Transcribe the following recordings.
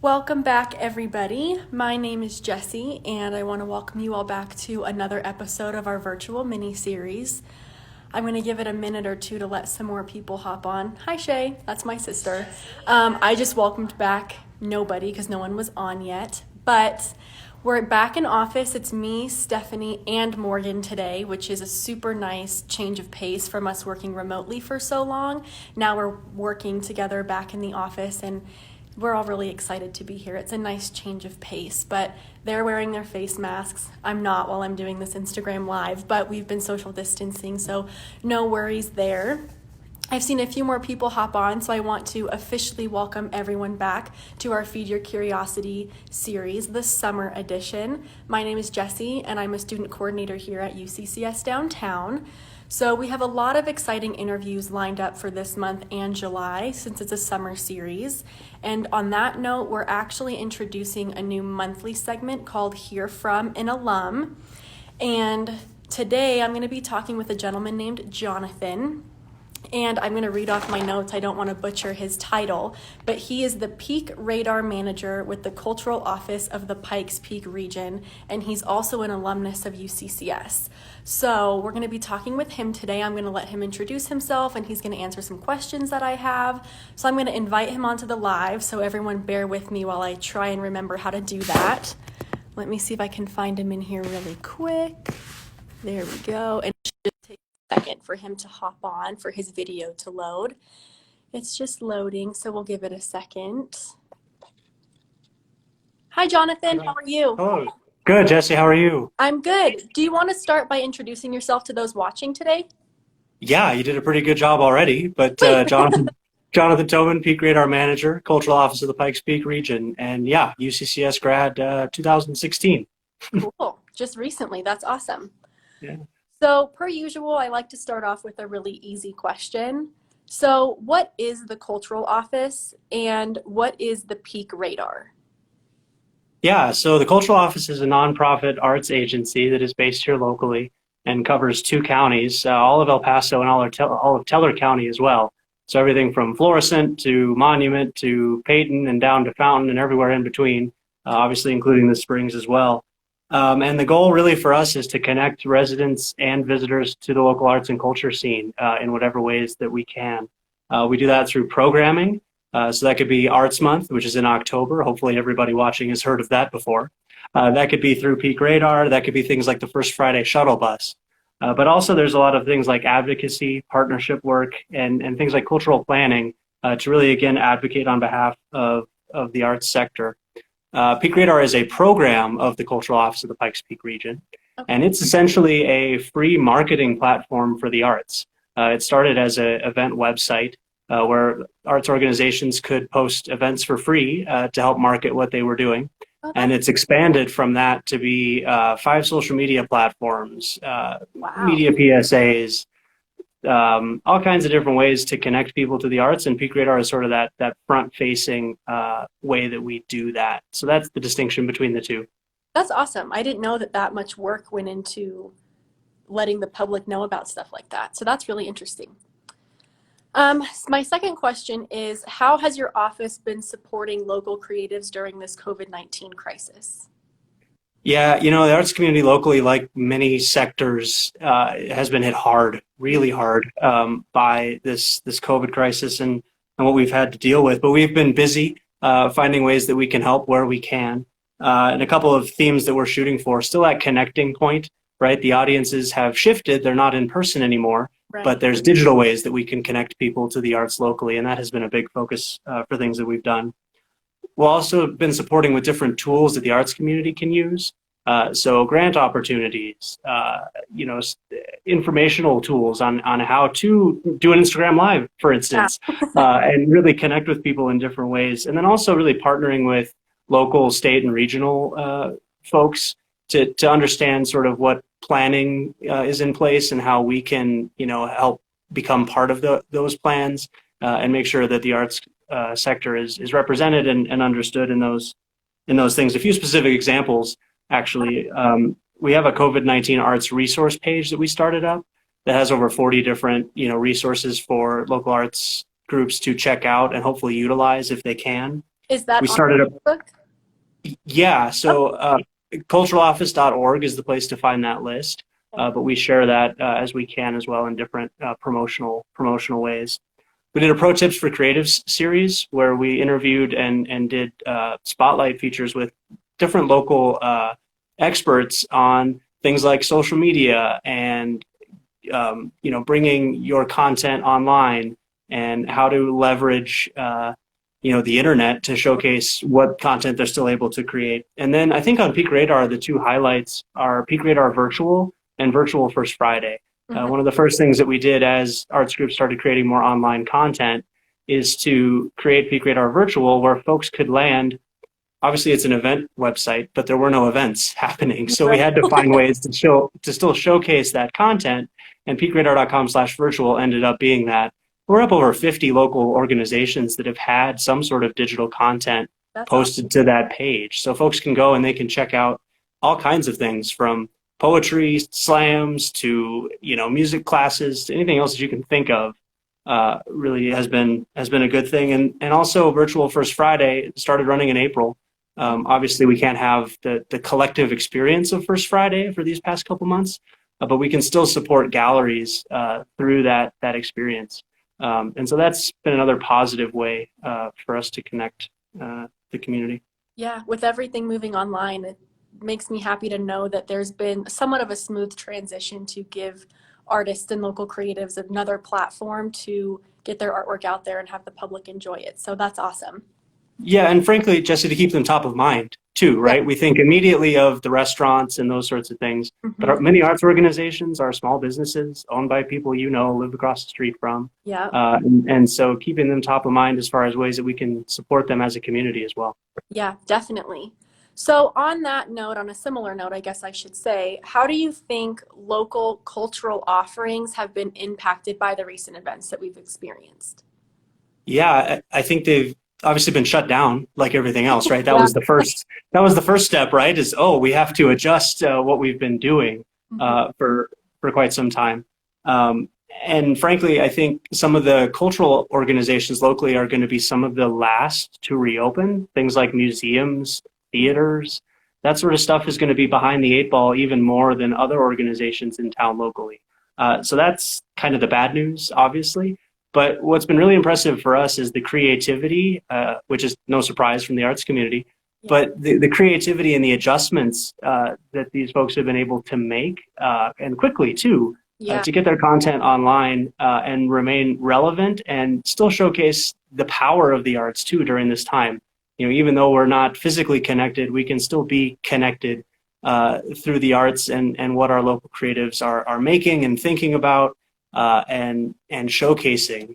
Welcome back, everybody. My name is Jessie, and I want to welcome you all back to another episode of our virtual mini-series. I'm going to give it a minute or two to let some more people hop on. Hi, Shay. That's my sister. I just welcomed back nobody because no one was on yet, but we're back in office. It's me, Stephanie, and Morgan today, which is a super nice change of pace from us working remotely for so long. Now we're working together back in the office, and we're all really excited to be here. It's a nice change of pace, but they're wearing their face masks. I'm not while I'm doing this Instagram live, but we've been social distancing, so no worries there. I've seen a few more people hop on, so I want to officially welcome everyone back to our Feed Your Curiosity series, the summer edition. My name is Jessie, and I'm a student coordinator here at UCCS Downtown. So we have a lot of exciting interviews lined up for this month and July since it's a summer series. And on that note, we're actually introducing a new monthly segment called Hear From an Alum. And today I'm going to be talking with a gentleman named Jonathan. And I'm going to read off my notes. I don't want to butcher his title, but he is the Peak Radar Manager with the Cultural Office of the Pikes Peak region, and he's also an alumnus of UCCS. So we're going to be talking with him today. I'm going to let him introduce himself, and he's going to answer some questions that I have. So I'm going to invite him onto the live, so everyone bear with me while I try and remember how to do that. Let me see if I can find him in here really quick. There we go. And it should take second for him to hop on for his video to load. It's just loading, so we'll give it a second. Hi, Jonathan. How are you? Hello. Good, Jesse. How are you? I'm good. Do you want to start by introducing yourself to those watching today? Yeah, you did a pretty good job already. But Jonathan Toman, Peak Radar Manager, Cultural Office of the Pikes Peak region, and yeah, UCCS grad 2016. Cool. Just recently. That's awesome. Yeah. So, per usual, I like to start off with a really easy question. So, what is the Cultural Office and what is the Peak Radar? Yeah, so the Cultural Office is a nonprofit arts agency that is based here locally and covers two counties, all of El Paso and all of Teller County as well. So everything from Florissant to Monument to Peyton and down to Fountain and everywhere in between, obviously including the Springs as well. And the goal really for us is to connect residents and visitors to the local arts and culture scene in whatever ways that we can. We do that through programming. So that could be Arts Month, which is in October. Hopefully everybody watching has heard of that before. That could be through Peak Radar. That could be things like the First Friday Shuttle Bus. But also there's a lot of things like advocacy, partnership work, and things like cultural planning to really, again, advocate on behalf of the arts sector. Peak Radar is a program of the Cultural Office of the Pikes Peak region, and it's essentially a free marketing platform for the arts. It started as an event website where arts organizations could post events for free to help market what they were doing. And it's expanded from that to be 5 social media platforms, media PSAs, all kinds of different ways to connect people to the arts, and Peak Radar is sort of that front-facing way that we do that. So that's the distinction between the two. That's awesome. I didn't know that much work went into letting the public know about stuff like that. So that's really interesting. My second question is, how has your office been supporting local creatives during this COVID-19 crisis? Yeah, the arts community locally, like many sectors, has been hit hard, really hard, by this COVID crisis and what we've had to deal with. But we've been busy finding ways that we can help where we can. And a couple of themes that we're shooting for, still that connecting point, right? The audiences have shifted. They're not in person anymore, right, but there's digital ways that we can connect people to the arts locally. And that has been a big focus for things that we've done. We've also been supporting with different tools that the arts community can use. So grant opportunities, informational tools on how to do an Instagram Live, for instance, and really connect with people in different ways. And then also really partnering with local, state, and regional folks to understand sort of what planning is in place and how we can, help become part of those plans and make sure that the arts sector is represented and understood in those things. A few specific examples, actually. We have a COVID-19 arts resource page that we started up that has over 40 different, resources for local arts groups to check out and hopefully utilize if they can. Is that We on started Facebook? Yeah, Oh, so culturaloffice.org is the place to find that list, okay. but we share that as we can as well in different promotional ways. We did a Pro Tips for Creatives series where we interviewed and did spotlight features with different local experts on things like social media and bringing your content online and how to leverage the internet to showcase what content they're still able to create. And then I think on Peak Radar, the two highlights are Peak Radar Virtual and Virtual First Friday. Mhm. One of the first things that we did as arts groups started creating more online content is to create Peak Radar Virtual, where folks could land. Obviously, it's an event website, but there were no events happening. So we Right. had to find ways to still showcase that content. And peakradar.com/virtual ended up being that. We're up over 50 local organizations that have had some sort of digital content That's awesome. posted to that page. So folks can go and they can check out all kinds of things from poetry slams to, music classes to anything else that you can think of. Really has been a good thing. And also Virtual First Friday started running in April. Obviously, we can't have the collective experience of First Friday for these past couple months, but we can still support galleries through that experience. And so that's been another positive way for us to connect the community. Yeah, with everything moving online, it makes me happy to know that there's been somewhat of a smooth transition to give artists and local creatives another platform to get their artwork out there and have the public enjoy it. So that's awesome. Yeah, and frankly, Jesse, to keep them top of mind too, Yeah. right? We think immediately of the restaurants and those sorts of things, but Hmm. many arts organizations are small businesses owned by people live across the street from, Yeah. and so keeping them top of mind as far as ways that we can support them as a community as well. Yeah, definitely. So, on that note, on a similar note, I guess I should say, how do you think local cultural offerings have been impacted by the recent events that we've experienced? Yeah, I think they've obviously been shut down like everything else, right? That Yeah. was the first. That was the first step, right? Is we have to adjust what we've been doing Mhm. for quite some time. Um, and frankly, I think some of the cultural organizations locally are going to be some of the last to reopen. Things like museums, theaters, that sort of stuff is going to be behind the eight ball even more than other organizations in town locally. So that's kind of the bad news, obviously. But what's been really impressive for us is the creativity, which is no surprise from the arts community, Yeah. but the creativity and the adjustments that these folks have been able to make, and quickly too, Yeah. to get their content online and remain relevant and still showcase the power of the arts too during this time. Even though we're not physically connected, we can still be connected through the arts and what our local creatives are making and thinking about and showcasing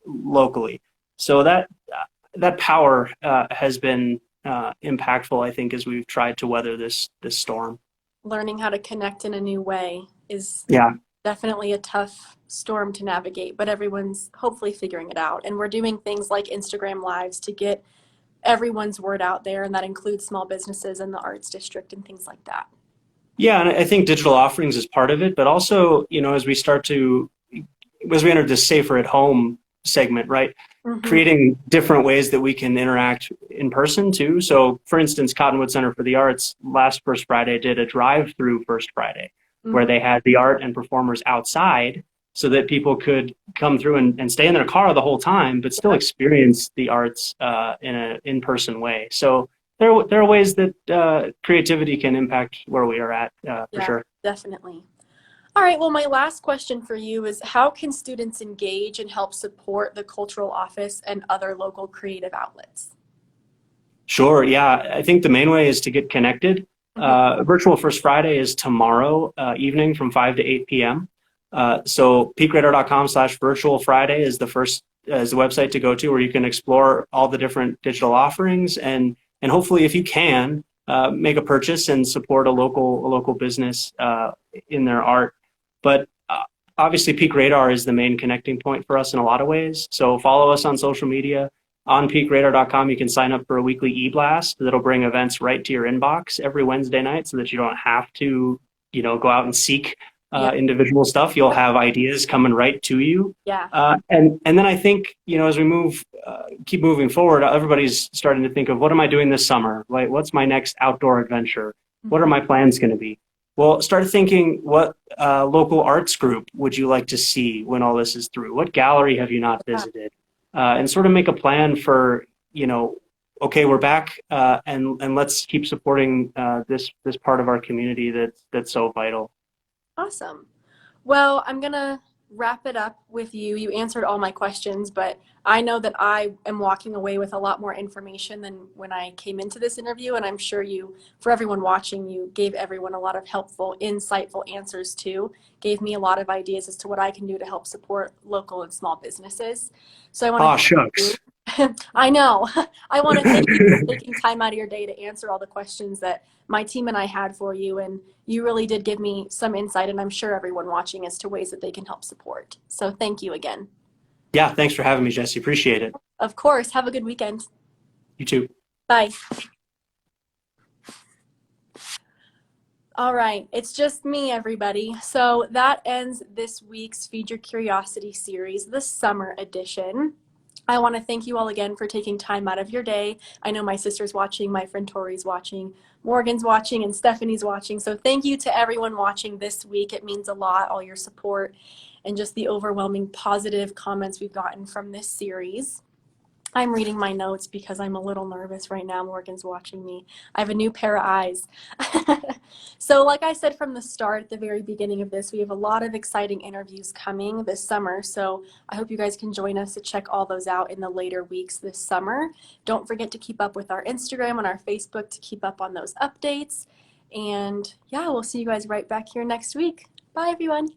locally. So that power has been impactful, I think, as we've tried to weather this storm. Learning how to connect in a new way is Yeah. definitely a tough storm to navigate, but everyone's hopefully figuring it out. And we're doing things like Instagram Lives to get everyone's word out there, and that includes small businesses in the arts district and things like that. Yeah, and I think digital offerings is part of it, but also, as we enter this safer at home segment, right? Hmm. Creating different ways that we can interact in person too. So, for instance, Cottonwood Center for the Arts last First Friday did a drive-through First Friday where Hmm. they had the art and performers outside so that people could come through and stay in their car the whole time, but still Yeah. experience the arts in an in-person way. So there are ways that creativity can impact where we are at for Yeah, sure. definitely. All right, well, my last question for you is how can students engage and help support the cultural office and other local creative outlets? Sure. Yeah. I think the main way is to get connected. Hmm. Virtual First Friday is tomorrow evening from 5 to 8 p.m. So peakradar.com/virtual Friday is the website to go to where you can explore all the different digital offerings and hopefully if you can make a purchase and support a local business in their art. But obviously Peak Radar is the main connecting point for us in a lot of ways. So follow us on social media. On peakradar.com, you can sign up for a weekly e-blast that'll bring events right to your inbox every Wednesday night so that you don't have to, go out and seek Yeah. individual stuff, you'll have ideas coming right to you. Yeah. And then I think, as we keep moving forward, everybody's starting to think of what am I doing this summer? Like, what's my next outdoor adventure? What are Mhm. my plans going to be? Well, start thinking what local arts group would you like to see when all this is through? What gallery have you not Yeah. visited? And sort of make a plan for, okay, we're back, and let's keep supporting this part of our community that's so vital. Awesome. Well, I'm gonna wrap it up with you. You answered all my questions, but I know that I am walking away with a lot more information than when I came into this interview. And I'm sure for everyone watching, you gave everyone a lot of helpful, insightful answers too. Gave me a lot of ideas as to what I can do to help support local and small businesses. So I want to Oh, thank you. shucks. I know. I want to thank you for taking time out of your day to answer all the questions that my team and I had for you. And you really did give me some insight, and I'm sure everyone watching, as to ways that they can help support. So thank you again. Yeah, thanks for having me, Jesse. Appreciate it. Of course. Have a good weekend. You too. Bye. All right. It's just me, everybody. So that ends this week's Feed Your Curiosity series, the summer edition. I want to thank you all again for taking time out of your day. I know my sister's watching, my friend Tori's watching, Morgan's watching, and Stephanie's watching. So thank you to everyone watching this week. It means a lot, all your support and just the overwhelming positive comments we've gotten from this series. I'm reading my notes because I'm a little nervous right now. Morgan's watching me. I have a new pair of eyes. So like I said from the start, at the very beginning of this, we have a lot of exciting interviews coming this summer. So I hope you guys can join us to check all those out in the later weeks this summer. Don't forget to keep up with our Instagram and our Facebook to keep up on those updates. And yeah, we'll see you guys right back here next week. Bye, everyone.